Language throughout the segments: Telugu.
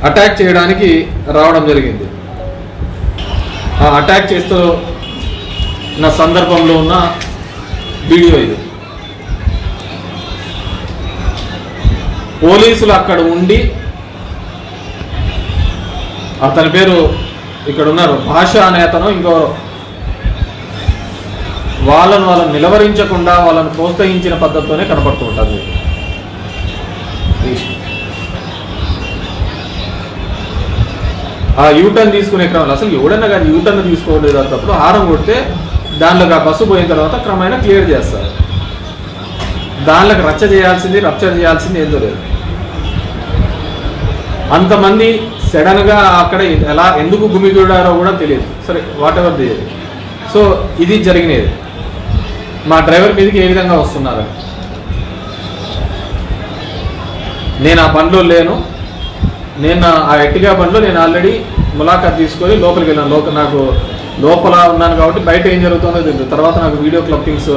అటాక్ చేయడానికి రావడం జరిగింది. ఆ అటాక్ చేస్తూ ఉన్న సందర్భంలో ఉన్న వీడియో ఇది. పోలీసులు అక్కడ ఉండి, అతని పేరు ఇక్కడ ఉన్నారు భాష అనే అతను, ఇంకెవరో, వాళ్ళను నిలవరించకుండా వాళ్ళని ప్రోత్సహించిన పద్ధతితోనే కనపడుతూ ఉంటుంది. ఆ యూటర్న్ తీసుకునే క్రమంలో అసలు ఎవడన్నా కానీ యూటర్న్ తీసుకోలేదు అన్నప్పుడు హారం కొడితే దానిలోకి ఆ బస్సు పోయిన తర్వాత క్రమేణా క్లియర్ చేస్తారు. దానిలోకి రప్చర్ చేయాల్సింది ఏందో లేదు. అంతమంది సడన్గా అక్కడ ఎలా ఎందుకు గుమిగూడారో కూడా తెలియదు. సరే, వాట్ ఎవర్ ది. సో ఇది జరిగినది. మా డ్రైవర్ మీదకి ఏ విధంగా వస్తున్నారు, నేను ఆ బండ్లో లేను. నేను ఆ ఎట్టిగా బండ్లో నేను ఆల్రెడీ ములాఖాత్ తీసుకొని లోపలికి వెళ్ళాను. నాకు లోపల ఉన్నాను కాబట్టి బయట ఏం జరుగుతుందో తెలియదు. తర్వాత నాకు వీడియో క్లిప్పింగ్స్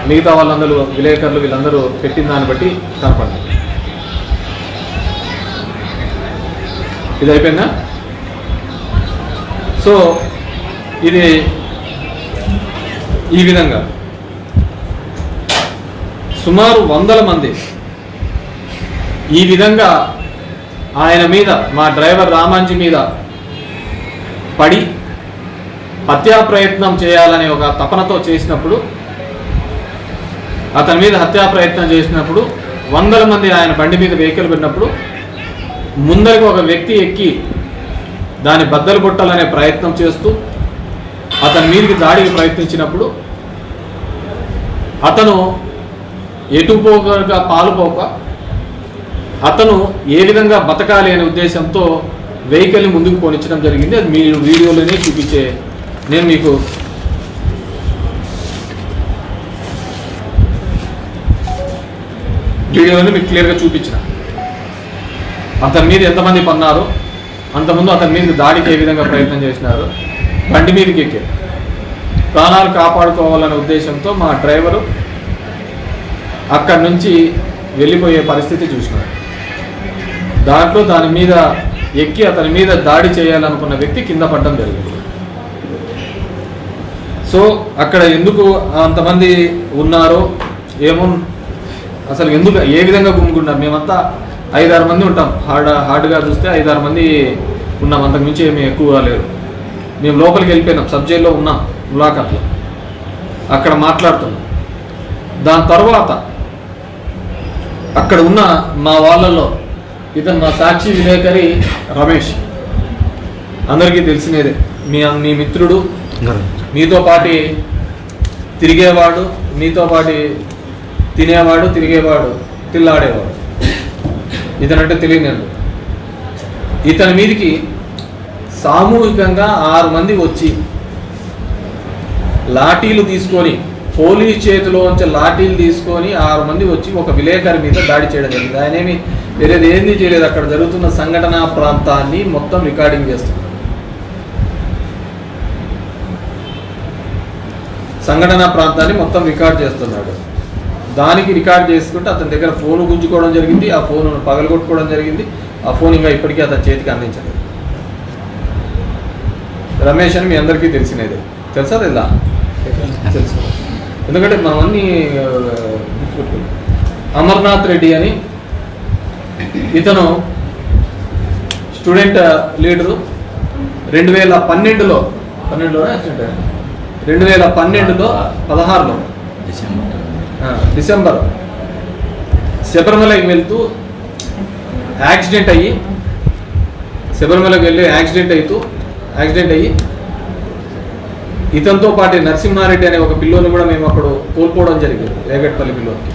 మిగతా వాళ్ళందరూ విలేకరులు వీళ్ళందరూ పెట్టిన దాన్ని బట్టి కనపడింది. ఇది అయిపోయిందా? సో ఇది ఈ విధంగా సుమారు 100 మంది ఈ విధంగా ఆయన మీద, మా డ్రైవర్ రామాంజీ మీద పడి హత్యా ప్రయత్నం చేయాలనే ఒక తపనతో చేసినప్పుడు, అతని మీద హత్యా ప్రయత్నం చేసినప్పుడు 100 మంది ఆయన బండి మీద వెహికల్ పెట్టినప్పుడు ముందరికి ఒక వ్యక్తి ఎక్కి దాన్ని బద్దలు కొట్టాలనే ప్రయత్నం చేస్తూ అతని మీదకి దాడికి ప్రయత్నించినప్పుడు అతను ఎటుపోగా పాలుపోక అతను ఏ విధంగా బతకాలి అనే ఉద్దేశంతో వెహికల్ని ముందుకు పోనిచ్చడం జరిగింది. అది మీరు వీడియోలోనే చూపించే, నేను మీకు వీడియోలోనే మీకు క్లియర్గా చూపించిన. అతని మీద ఎంతమంది పన్నారు, అంతకుముందు అతని మీద దాడికి ఏ విధంగా ప్రయత్నం చేసినారు, బండి మీదకి ఎక్కి ప్రాణాలు కాపాడుకోవాలనే ఉద్దేశంతో మా డ్రైవరు అక్కడి నుంచి వెళ్ళిపోయే పరిస్థితి చూసినారు. దాంట్లో దాని మీద ఎక్కి అతని మీద దాడి చేయాలనుకున్న వ్యక్తి కింద పడడం జరిగింది. సో అక్కడ ఎందుకు అంతమంది ఉన్నారో ఏమో, అసలు ఎందుకు ఏ విధంగా గుమ్ముకున్నారు. మేమంతా 5-6 మంది ఉంటాం. హార్డ్గా చూస్తే 5-6 మంది ఉన్నాం, అంతకుమించి ఏమీ ఎక్కువ లేరు. మేము లోపలికి వెళ్ళిపోయినాం, సబ్ జైల్లో ఉన్నాం, ములాఖాత్లో అక్కడ మాట్లాడుతున్నాం. దాని తర్వాత అక్కడ ఉన్న మా వాళ్ళలో ఇతను మా సాక్షి విలేకరి రమేష్, అందరికీ తెలిసినదే, మీ మిత్రుడు, మీతో పాటి తిరిగేవాడు, మీతో పాటి తినేవాడు, తిరిగేవాడు, తిల్లాడేవాడు. ఇతనంటే తెలియదు. ఇతని మీదికి సామూహికంగా 6 మంది వచ్చి లాఠీలు తీసుకొని, పోలీస్ చేతిలోంచి లాఠీలు తీసుకొని 6 మంది వచ్చి ఒక విలేకరి మీద దాడి చేయడం జరిగింది. ఆయన ఏమి వేరేది ఏంది చేయలేదు. అక్కడ జరుగుతున్న సంఘటనా ప్రాంతాన్ని మొత్తం రికార్డింగ్ చేస్తున్నారు. సంఘటనా ప్రాంతాన్ని మొత్తం రికార్డ్ చేస్తున్నాడు. దానికి రికార్డ్ చేసుకుంటే అతని దగ్గర ఫోన్ గుంజుకోవడం జరిగింది, ఆ ఫోన్ పగలగొట్టుకోవడం జరిగింది. ఆ ఫోన్ ఇంకా ఇప్పటికీ అతని చేతికి అందించలేదు. రమేష్ అని మీ అందరికీ తెలిసినదే, తెలుసా తెల్లా? తెలుసు. ఎందుకంటే మనమన్నీ అమర్నాథ్ రెడ్డి అని ఇతను స్టూడెంట్ లీడరు. 2012లో 16లో డిసెంబర్ శబరిమలకి వెళ్తూ యాక్సిడెంట్ అయ్యి, శబరిమలకి వెళ్ళి యాక్సిడెంట్ అయ్యి ఇతనితో పాటు నరసింహారెడ్డి అనే ఒక పిల్లోని కూడా మేము అప్పుడు కోల్పోవడం జరిగింది, రేగట్పల్లి పిల్లోనికి.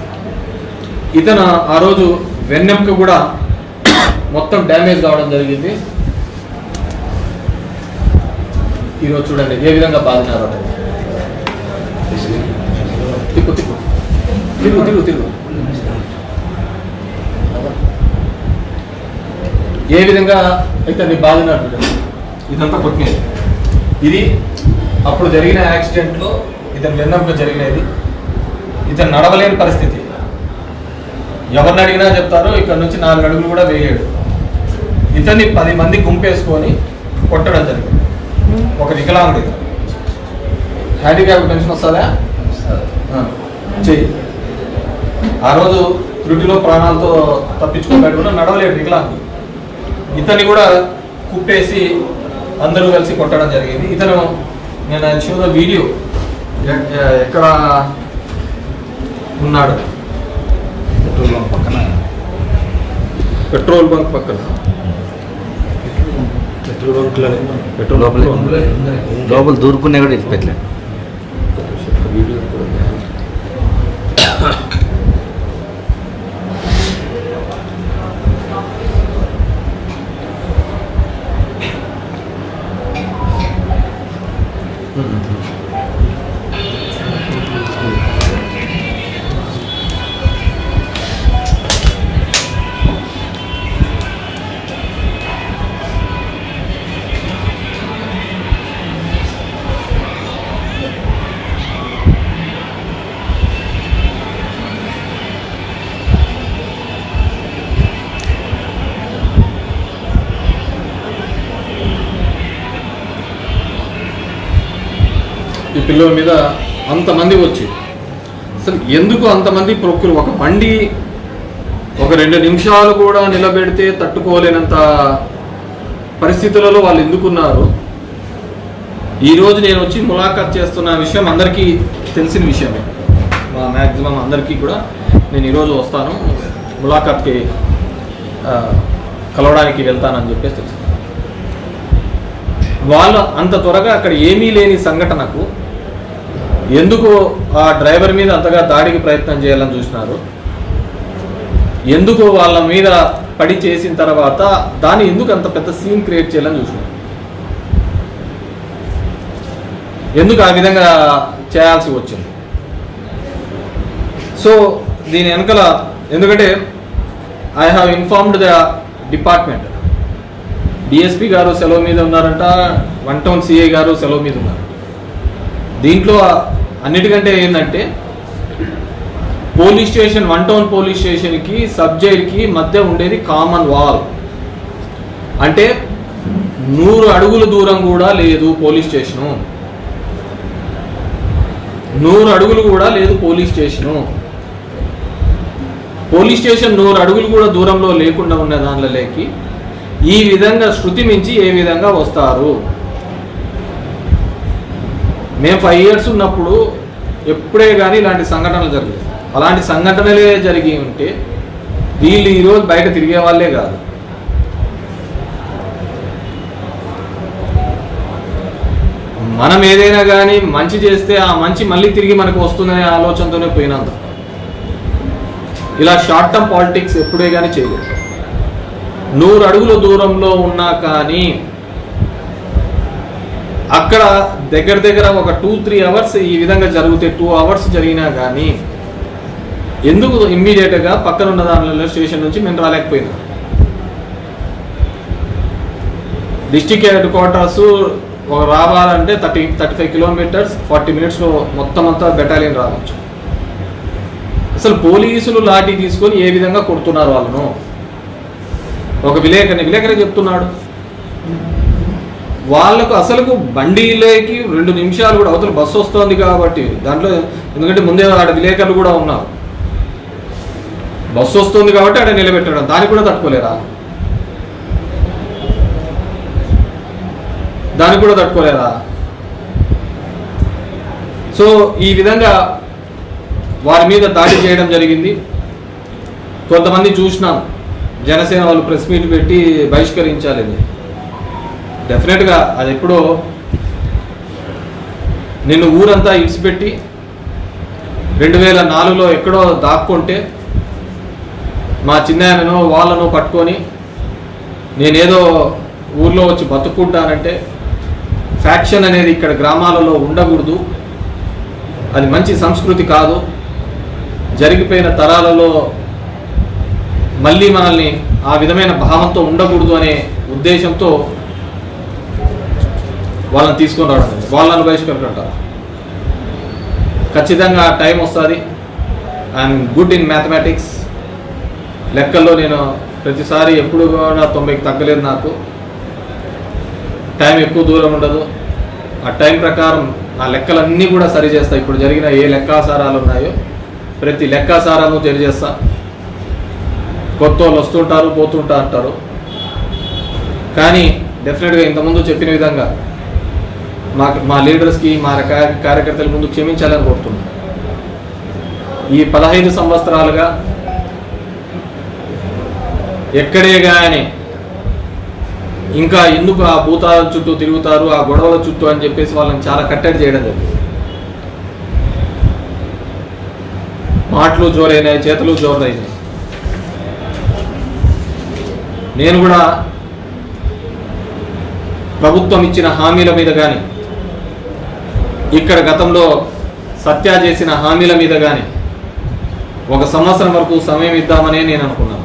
ఇతను ఆ రోజు వెన్నెంక కూడా మొత్తం డ్యామేజ్ కావడం జరిగింది. ఈరోజు చూడండి ఏ విధంగా బాధినారు. తిరుగు ఏ విధంగా అయితే నీ బాధినారు. ఇదంతా కొట్టినది. ఇది అప్పుడు జరిగిన యాక్సిడెంట్లో ఇతను వెన్నెంక జరిగినది. ఇతను నడవలేని పరిస్థితి. ఎవరిని అడిగినా చెప్తారు ఇక్కడ నుంచి 4 అడుగులు కూడా వేయడు. ఇతన్ని 10 మంది గుంపేసుకొని కొట్టడం జరిగింది. ఒక వికలాంగుడి హ్యాండిక్యాప్ పెన్షన్ వస్తుందా చెయ్యి. ఆ రోజు త్రుటిలో ప్రాణాలతో తప్పించుకున్నట్టు కూడా నడవలేడు వికలాంగుడు. ఇతన్ని కూడా కుప్పేసి అందరూ కలిసి కొట్టడం జరిగింది. ఇతను నేను ఆయన చూసిన వీడియో ఎక్కడ ఉన్నాడు, పెట్రోల్ బంక్ పక్కన లోపల దూరుకునే కూడా ఇది పెట్టలే. ఈ పిల్లల మీద అంతమంది వచ్చి అసలు ఎందుకు అంతమంది ప్రొక్కులు, ఒక బండి ఒక 2 నిమిషాలు కూడా నిలబెడితే తట్టుకోలేనంత పరిస్థితులలో వాళ్ళు ఎందుకున్నారు. ఈరోజు నేను వచ్చి ములాఖాత్ చేస్తున్న విషయం అందరికీ తెలిసిన విషయమే. మ్యాక్సిమం అందరికీ కూడా నేను ఈరోజు వస్తాను ములాఖాత్కి కలవడానికి వెళ్తానని చెప్పేసి తెలుసు. వాళ్ళు అంత త్వరగా అక్కడ ఏమీ లేని సంఘటనకు ఎందుకు ఆ డ్రైవర్ మీద అంతగా దాడికి ప్రయత్నం చేయాలని చూసినారు, ఎందుకు వాళ్ళ మీద పడి చేసిన తర్వాత దాన్ని ఎందుకు అంత పెద్ద సీన్ క్రియేట్ చేయాలని చూసినారు, ఎందుకు ఆ విధంగా చేయాల్సి వచ్చింది. సో దీని వెనకల ఎందుకంటే I have informed the department. DSP గారు సెలవు మీద ఉన్నారంట, 1 టౌన్ సిఐ గారు సెలవు మీద ఉన్నారు. దీంట్లో అన్నిటికంటే ఏంటంటే పోలీస్ స్టేషన్ 1 టౌన్ పోలీస్ స్టేషన్కి సబ్ జైలుకి మధ్య ఉండేది కామన్ వాల్. అంటే 100 అడుగుల దూరం కూడా లేదు పోలీస్ స్టేషను, 100 అడుగులు కూడా లేదు పోలీస్ స్టేషను. పోలీస్ స్టేషన్ 100 అడుగులు కూడా దూరంలో లేకుండా ఉన్న దానిలోకి ఈ విధంగా శృతి మించి ఏ విధంగా వస్తారు. మేము 5 years ఉన్నప్పుడు ఎప్పుడే కానీ ఇలాంటి సంఘటనలు జరగలేదు. అలాంటి సంఘటనలే జరిగి ఉంటే వీళ్ళు ఈరోజు బయట తిరిగే వాళ్ళే కాదు. మనం ఏదైనా కానీ మంచి చేస్తే ఆ మంచి మళ్ళీ తిరిగి మనకు వస్తుందనే ఆలోచనతోనే పోయినంత. ఇలా షార్ట్ టర్మ్ పాలిటిక్స్ ఎప్పుడే కానీ చేయలేదు. 100 అడుగుల దూరంలో ఉన్నా కానీ అక్కడ దగ్గర ఒక 2-3 hours ఈ విధంగా జరిగితే 2 hours జరిగినా కానీ ఎందుకు ఇమ్మీడియట్గా పక్కన ఉన్న దానిలో స్టేషన్ నుంచి మేము రాలేకపోయినా. డిస్టిక్ హెడ్ క్వార్టర్స్ రావాలంటే 35 kilometers 40 minutesలో మొత్తం అంతా బెటాలియన్ రావచ్చు. అసలు పోలీసులు లాఠీ తీసుకొని ఏ విధంగా కొడుతున్నారు వాళ్ళను. ఒక విలేకరి చెప్తున్నాడు, వాళ్ళకు అసలుకు బండిలోకి 2 నిమిషాలు కూడా అవతల బస్సు వస్తుంది కాబట్టి దాంట్లో, ఎందుకంటే ముందే ఆడ విలేకరులు కూడా ఉన్నారు, బస్సు వస్తుంది కాబట్టి ఆడ నిలబెట్టడం, దానికి కూడా తట్టుకోలేరా, దానికి కూడా తట్టుకోలేరా. సో ఈ విధంగా వారి మీద దాడి చేయడం జరిగింది. కొంతమంది చూసినాం, జనసేన వాళ్ళు ప్రెస్ మీట్ పెట్టి బహిష్కరించాలని. డెఫినెట్గా అది ఎప్పుడో నిన్ను ఊరంతా ఇడిచిపెట్టి 2004లో ఎక్కడో దాక్కుంటే మా చిన్నాయనను వాళ్ళను పట్టుకొని నేనేదో ఊర్లో వచ్చి బతుకుంటానంటే ఫ్యాక్షన్ అనేది ఇక్కడ గ్రామాలలో ఉండకూడదు, అది మంచి సంస్కృతి కాదు, జరిగిపోయిన తరాలలో మళ్ళీ మనల్ని ఆ విధమైన భావంతో ఉండకూడదు అనే ఉద్దేశంతో వాళ్ళని తీసుకొని రావడం, వాళ్ళని బహిష్కరించారు. ఖచ్చితంగా టైం వస్తుంది. ఐఎమ్ గుడ్ ఇన్ మ్యాథమెటిక్స్, లెక్కల్లో నేను ప్రతిసారి ఎప్పుడు కూడా 90కి తగ్గలేదు. నాకు టైం ఎక్కువ దూరం ఉండదు. ఆ టైం ప్రకారం నా లెక్కలన్నీ కూడా సరి చేస్తా. ఇప్పుడు జరిగిన ఏ లెక్కాసారాలు ఉన్నాయో ప్రతి లెక్కాసారాను తెలియజేస్తా. కొత్త వాళ్ళు వస్తుంటారు, పోతుంటా అంటారు. కానీ డెఫినెట్గా ఇంతకుముందు చెప్పిన విధంగా మా లీడర్స్కి, మా కార్యకర్తల ముందు క్షమించాలని కోరుతున్నాను. ఈ 15 సంవత్సరాలుగా ఎక్కడే కానీ ఇంకా ఎందుకు ఆ భూతాల చుట్టూ తిరుగుతారు, ఆ గొడవల చుట్టూ అని చెప్పేసి వాళ్ళని చాలా కట్టడి చేయడం జరిగింది. మాటలు జోరైనాయి, చేతులు జోరైనాయి. నేను కూడా ప్రభుత్వం ఇచ్చిన హామీల మీద కానీ, ఇక్కడ గతంలో సత్య చేసిన హామీల మీద కానీ 1 సంవత్సరం వరకు సమయం ఇద్దామనే నేను అనుకున్నాను.